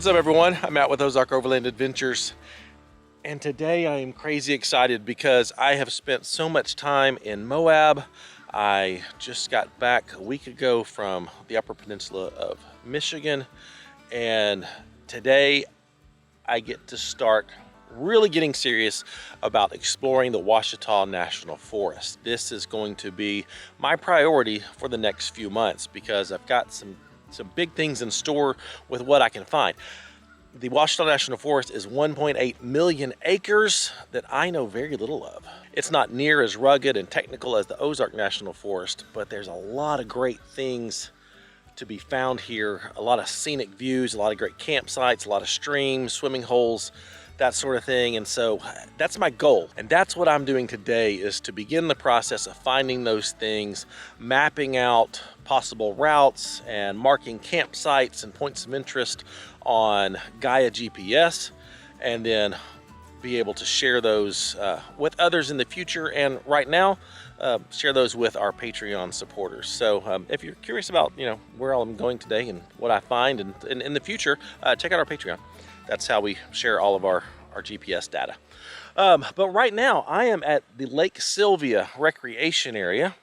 What's up, everyone? I'm out with Ozark Overland Adventures, and today I am crazy excited because I have spent so much time in Moab. I just got back a week ago from the Upper Peninsula of Michigan, and today I get to start really getting serious about exploring the Ouachita National Forest. This is going to be my priority for the next few months because I've got some big things in store with what I can find. The Ouachita National Forest is 1.8 million acres that I know very little of. It's not near as rugged and technical as the Ozark National Forest, but there's a lot of great things to be found here. A lot of scenic views, a lot of great campsites, a lot of streams, swimming holes, that sort of thing. And so that's my goal. And that's what I'm doing today, is to begin the process of finding those things, mapping out possible routes and marking campsites and points of interest on Gaia GPS, and then be able to share those with others in the future. And right now, share those with our Patreon supporters. So if you're curious about, where I'm going today and what I find and in the future, check out our Patreon. That's how we share all of our GPS data. But right now I am at the Lake Sylvia recreation area,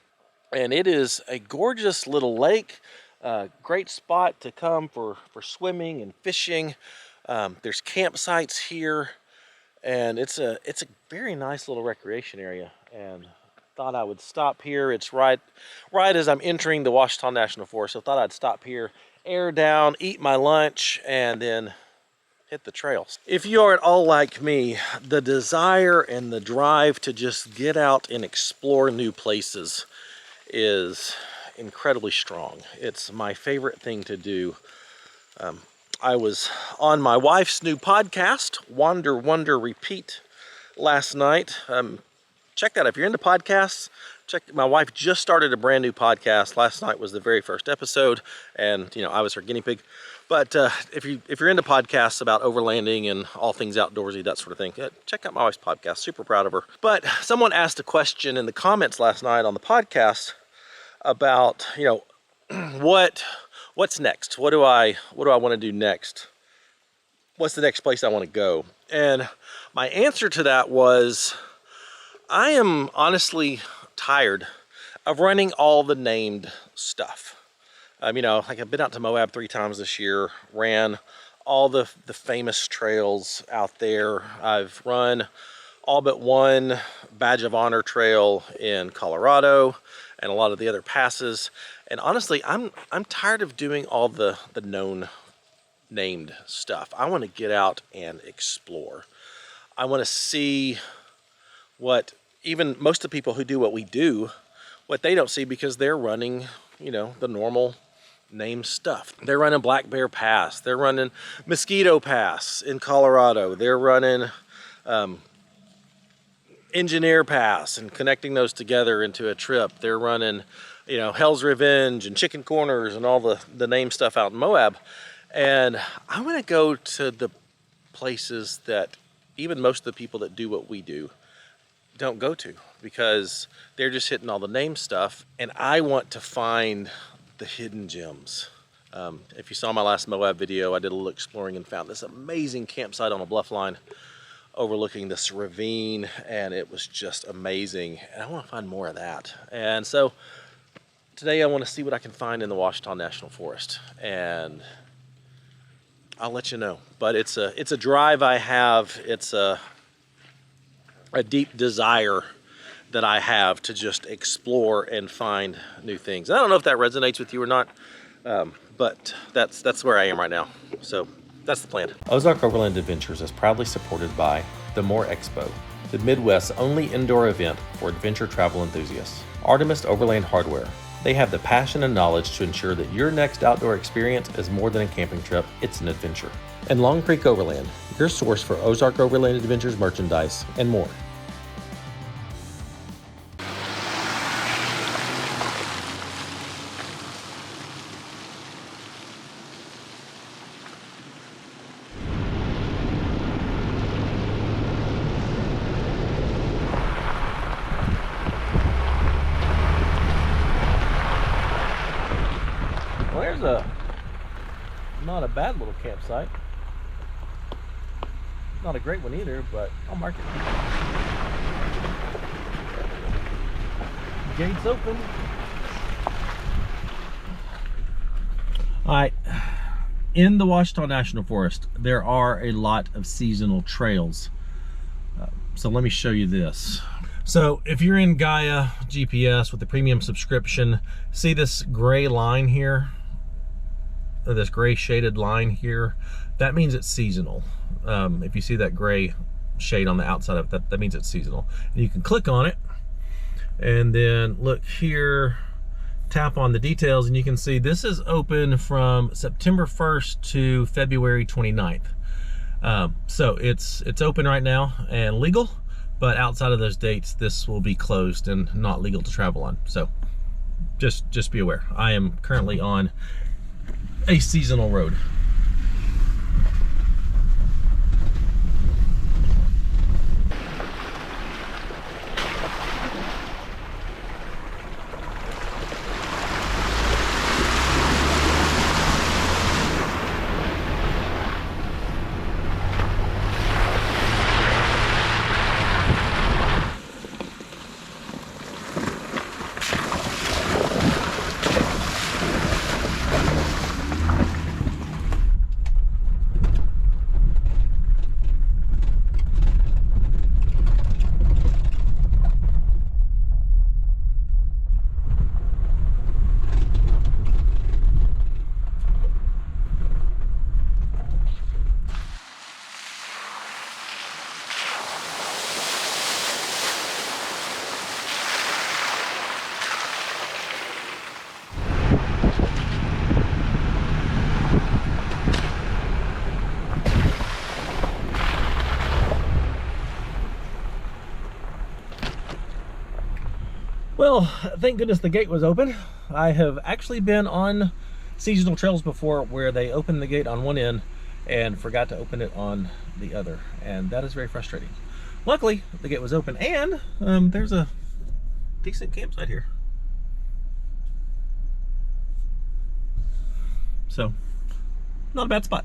and it is a gorgeous little lake. Great spot to come for swimming and fishing. There's campsites here, and it's a very nice little recreation area, and thought I would stop here. It's right as I'm entering the Ouachita National Forest, so thought I'd stop here, air down, eat my lunch, and then hit the trails. If you are at all like me, the desire and the drive to just get out and explore new places is incredibly strong. It's my favorite thing to do. I was on my wife's new podcast, Wander, Wonder, Repeat, last night. Check that out. If you're into podcasts, check. My wife just started a brand new podcast. Last night was the very first episode, and I was her guinea pig. But if you're into podcasts about overlanding and all things outdoorsy, that sort of thing, check out my wife's podcast. Super proud of her. But someone asked a question in the comments last night on the podcast about, what's next? What do I want to do next? What's the next place I want to go? And my answer to that was, I am honestly tired of running all the named stuff. Like I've been out to Moab 3 times this year, ran all the famous trails out there. I've run all but one Badge of Honor trail in Colorado and a lot of the other passes. And honestly, I'm tired of doing all the known named stuff. I want to get out and explore. I want to see what even most of the people who do what we do, what they don't see, because they're running, the normal name stuff. They're running Black Bear Pass. They're running Mosquito Pass in Colorado. They're running Engineer Pass and connecting those together into a trip. They're running, Hell's Revenge and Chicken Corners and all the name stuff out in Moab. And I want to go to the places that even most of the people that do what we do don't go to, because they're just hitting all the name stuff. And I want to find the hidden gems. If you saw my last Moab video, I did a little exploring and found this amazing campsite on a bluff line overlooking this ravine, and it was just amazing. And I want to find more of that. And so today I want to see what I can find in the Ouachita National Forest, and I'll let you know. But it's a drive I have. It's a deep desire that I have to just explore and find new things. I don't know if that resonates with you or not, but that's where I am right now. So that's the plan. Ozark Overland Adventures is proudly supported by the More Expo, the Midwest's only indoor event for adventure travel enthusiasts. Artemis Overland Hardware. They have the passion and knowledge to ensure that your next outdoor experience is more than a camping trip, it's an adventure. And Long Creek Overland, your source for Ozark Overland Adventures merchandise and more. Well, there's not a bad little campsite. Not a great one either, but I'll mark it. Gates open. All right, in the Ouachita National Forest, there are a lot of seasonal trails. So let me show you this. So if you're in Gaia GPS with the premium subscription, see this gray line here? This gray shaded line here? That means it's seasonal. If you see that gray shade on the outside of it, that means it's seasonal. And you can click on it, and then look here, tap on the details, and you can see this is open from September 1st to February 29th. So it's open right now and legal, but outside of those dates, this will be closed and not legal to travel on. So just be aware. I am currently on a seasonal road. Well, thank goodness the gate was open. I have actually been on seasonal trails before where they opened the gate on one end and forgot to open it on the other, and that is very frustrating. Luckily, the gate was open, and there's a decent campsite here. So, not a bad spot.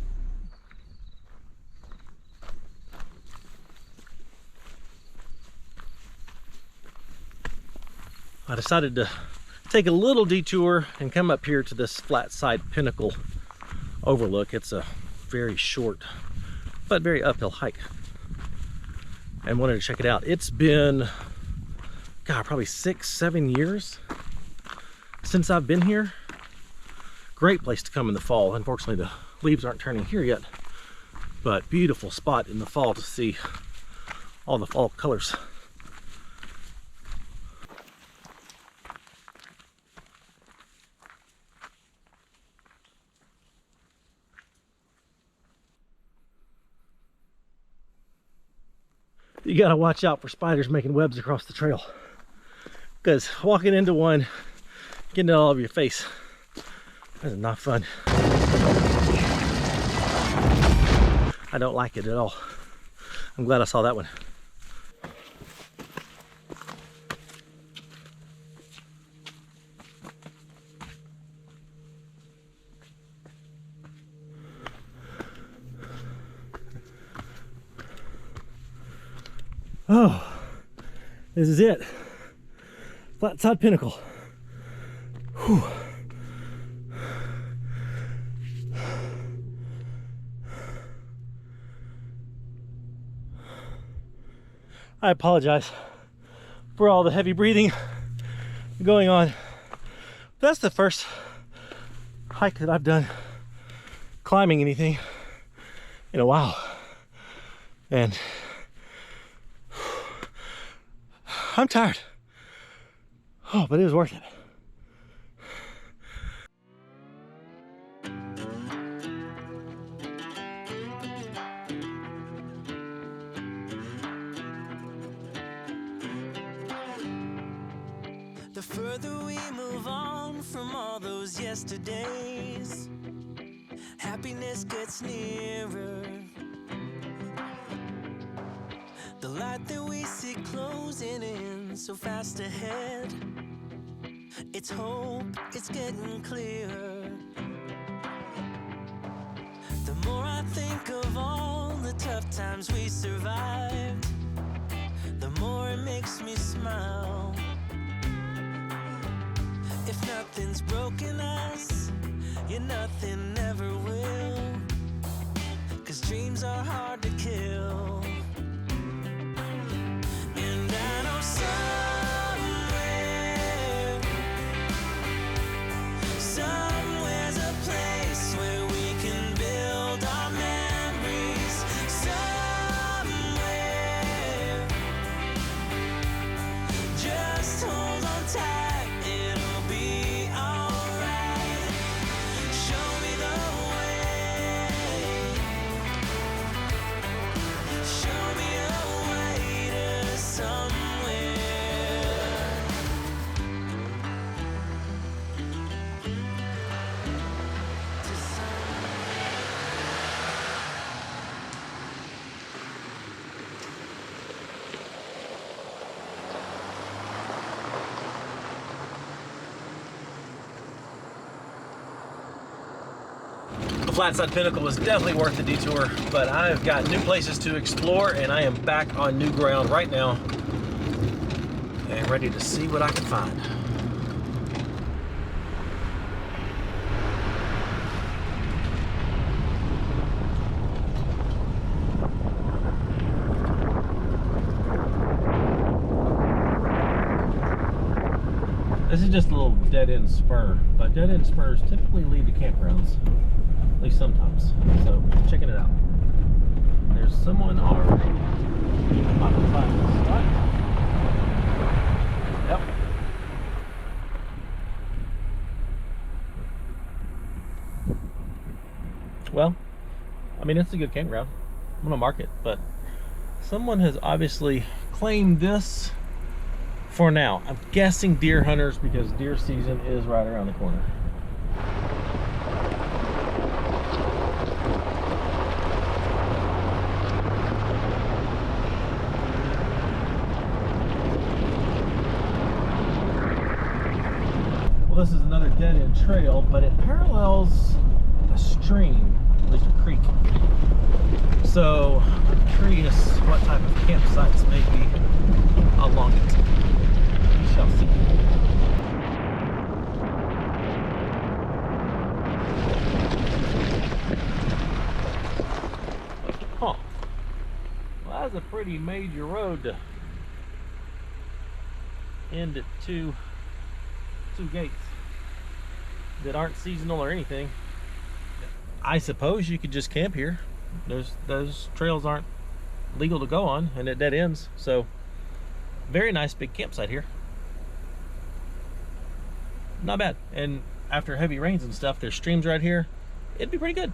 I decided to take a little detour and come up here to this Flatside Pinnacle overlook. It's a very short but very uphill hike, and wanted to check it out. It's been, God, probably 6-7 years since I've been here. Great place to come in the fall. Unfortunately, the leaves aren't turning here yet, but beautiful spot in the fall to see all the fall colors. You gotta watch out for spiders making webs across the trail, because walking into one, getting it all over your face, that is not fun. I don't like it at all. I'm glad I saw that one. Oh, this is it. Flatside Pinnacle. Whew. I apologize for all the heavy breathing going on. That's the first hike that I've done climbing anything in a while. And I'm tired. Oh, but it was worth it. The further we move on from all those yesterdays, happiness gets nearer. The light that we see closing in so fast ahead, it's hope, it's getting clearer. The more I think of all the tough times we survived, the more it makes me smile. If nothing's broken us, yeah, nothing ever will. 'Cause dreams are hard to kill. And I know somewhere's a place where we can build our memories. Somewhere, just hold on tight, it'll be alright. Show me the way, show me a way to somewhere. To The Flatside Pinnacle was definitely worth the detour, but I've got new places to explore and I am back on new ground right now and ready to see what I can find. This is just a little dead-end spur, but dead-end spurs typically lead to campgrounds, at least sometimes. So, checking it out. There's someone already occupying this spot. Yep. Well, I mean, it's a good campground. I'm gonna mark it, but someone has obviously claimed this for now. I'm guessing deer hunters because deer season is right around the corner. Well, this is another dead-end trail, but it parallels a stream, at least a creek. So I'm curious what type of campsites may be along it. We shall see. Huh. Well, that's a pretty major road to end at two gates that aren't seasonal or anything. I suppose you could just camp here. Those trails aren't legal to go on and at dead ends, so very nice big campsite here. Not bad. And after heavy rains and stuff, there's streams right here. It'd be pretty good.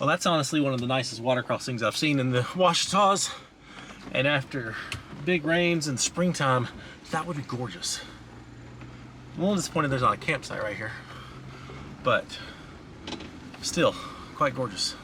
Well, that's honestly one of the nicest water crossings I've seen in the Ouachitas. And after big rains in springtime, that would be gorgeous. I'm a little disappointed there's not a campsite right here, but still quite gorgeous.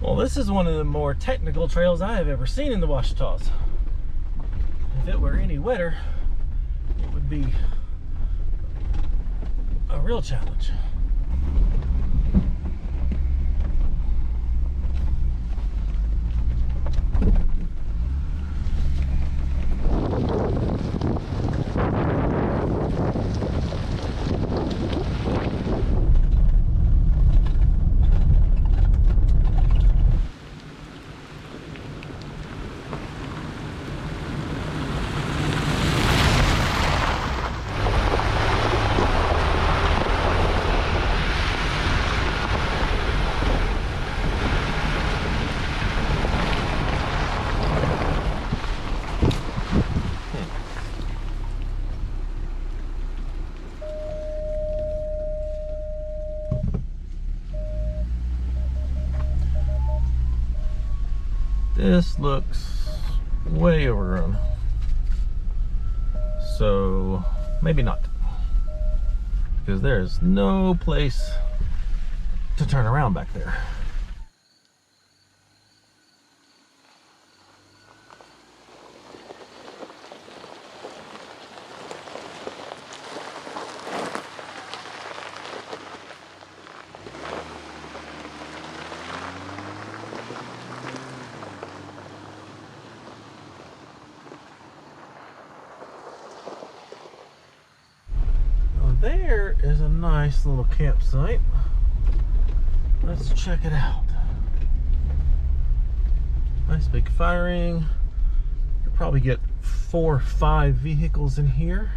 Well, this is one of the more technical trails I have ever seen in the Ouachitas. If it were any wetter, it would be a real challenge. This looks way overgrown, so maybe not, because there's no place to turn around back there. There is a nice little campsite. Let's check it out. Nice big firing. You'll probably get 4 or 5 vehicles in here.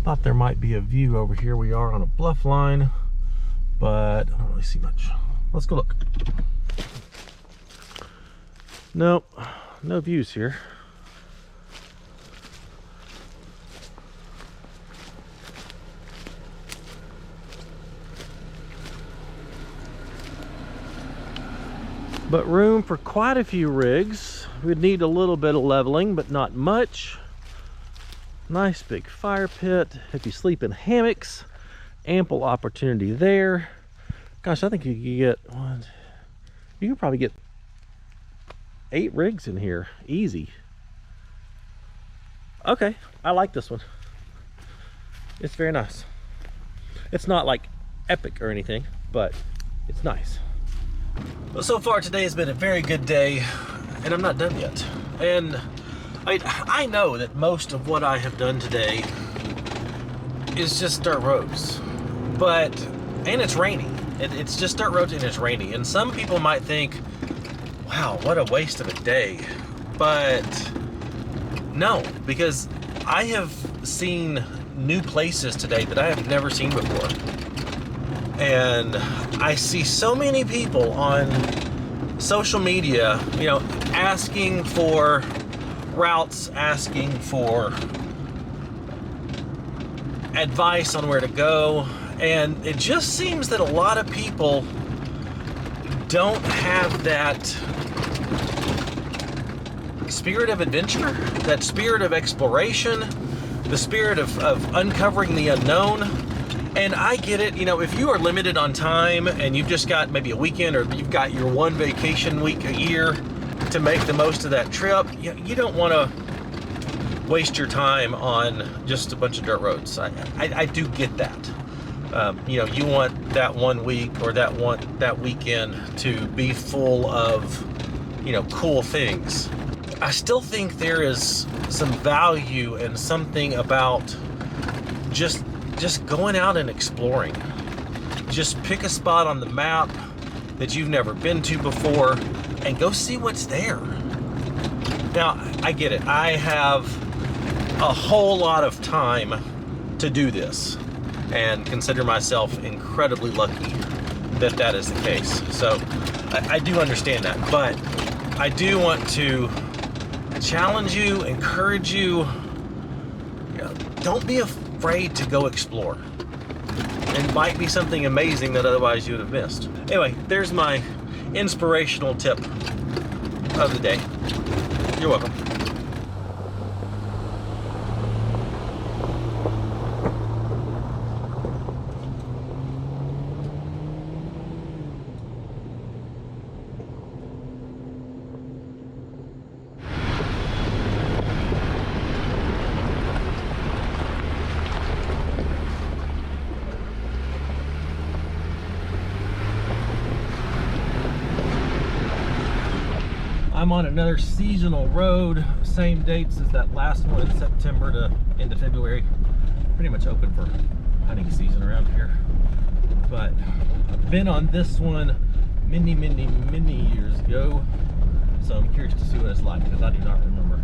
Thought there might be a view over here. We are on a bluff line, but I don't really see much. Let's go look. Nope, no views here. But room for quite a few rigs. We'd need a little bit of leveling, but not much. Nice big fire pit. If you sleep in hammocks, ample opportunity there. Gosh, I think you could get one. You could probably get 8 rigs in here, easy. Okay, I like this one. It's very nice. It's not like epic or anything, but it's nice. Well, so far today has been a very good day, and I'm not done yet. And I know that most of what I have done today is just dirt roads, and it's rainy. It's just dirt roads and it's rainy. And some people might think, wow, what a waste of a day. But no, because I have seen new places today that I have never seen before. And I see so many people on social media, you know, asking for routes asking for advice on where to go, and it just seems that a lot of people don't have that spirit of adventure, that spirit of exploration, the spirit of uncovering the unknown. And I get it, you know, if you are limited on time and you've just got maybe a weekend, or you've got your one vacation week a year to make the most of that trip, you don't want to waste your time on just a bunch of dirt roads. I do get that. You know, you want that 1 week or that weekend to be full of, you know, cool things. I still think there is some value and something about just going out and exploring. Just pick a spot on the map that you've never been to before and go see what's there. Now, I get it. I have a whole lot of time to do this and consider myself incredibly lucky that that is the case. So I do understand that, but I do want to challenge you, encourage you, you know, don't be afraid to go explore. It might be something amazing that otherwise you would have missed. Anyway, there's my inspirational tip of the day. You're welcome. I'm on another seasonal road, same dates as that last one, September to into February. Pretty much open for hunting season around here. But I've been on this one many years ago, so I'm curious to see what it's like because I do not remember.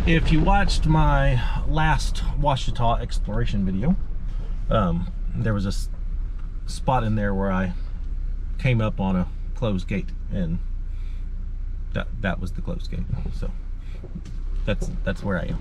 If you watched my last Ouachita exploration video, there was a spot in there where I came up on a closed gate, and that was the closed gate. So that's where I am.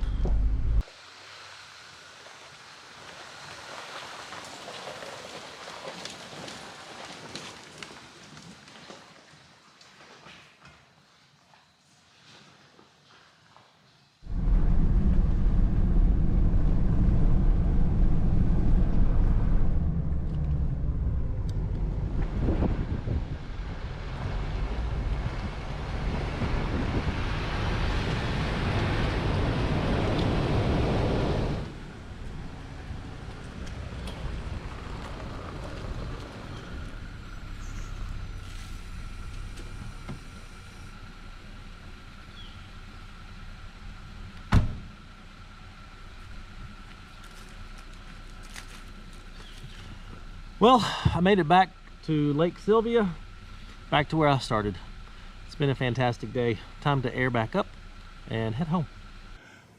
Well, I made it back to Lake Sylvia, back to where I started. It's been a fantastic day. Time to air back up and head home.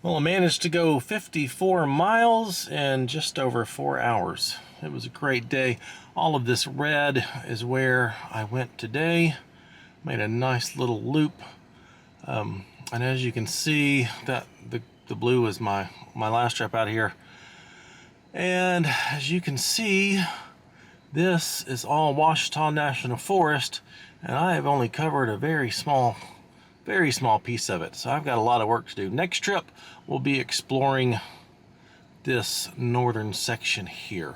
Well, I managed to go 54 miles in just over 4 hours. It was a great day. All of this red is where I went today. Made a nice little loop. And as you can see, that the blue is my last trip out of here. And as you can see, this is all Ouachita National Forest, and I have only covered a very small very small piece of it. So I've got a lot of work to do. Next trip, we'll be exploring this northern section here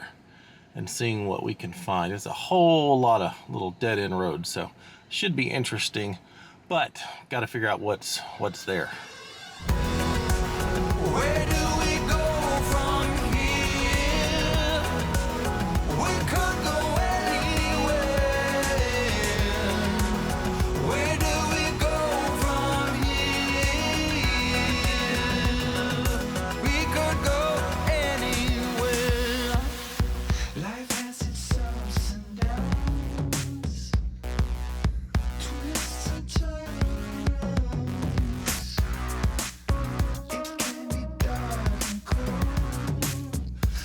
and seeing what we can find. There's a whole lot of little dead-end roads, so should be interesting, but got to figure out what's there. Where do we go from here? We could go anywhere. Where do we go from here? We could go anywhere. Life has its ups and downs, twists and turns. It can be dark and cold,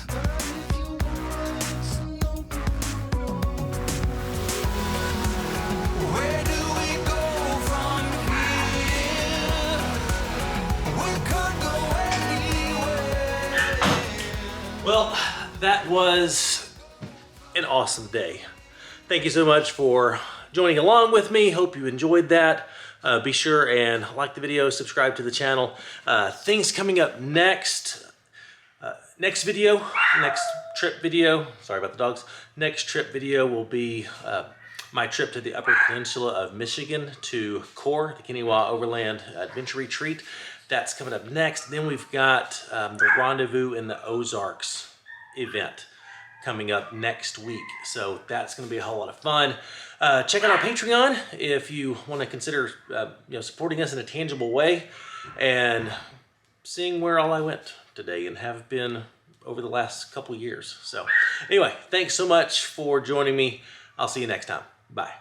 but if you want, it's an open road. Where do we go from here? We could go anywhere. Well, that was an awesome day. Thank you so much for joining along with me. Hope you enjoyed that. Be sure and like the video, subscribe to the channel. Things coming up next. Next trip video, sorry about the dogs. Next trip video will be my trip to the Upper Peninsula of Michigan to CORE, the Keniwa Overland Adventure Retreat. That's coming up next. Then we've got the Rendezvous in the Ozarks event coming up next week. So that's going to be a whole lot of fun. Check out our Patreon if you want to consider supporting us in a tangible way and seeing where all I went today and have been over the last couple of years. So anyway, thanks so much for joining me. I'll see you next time. Bye.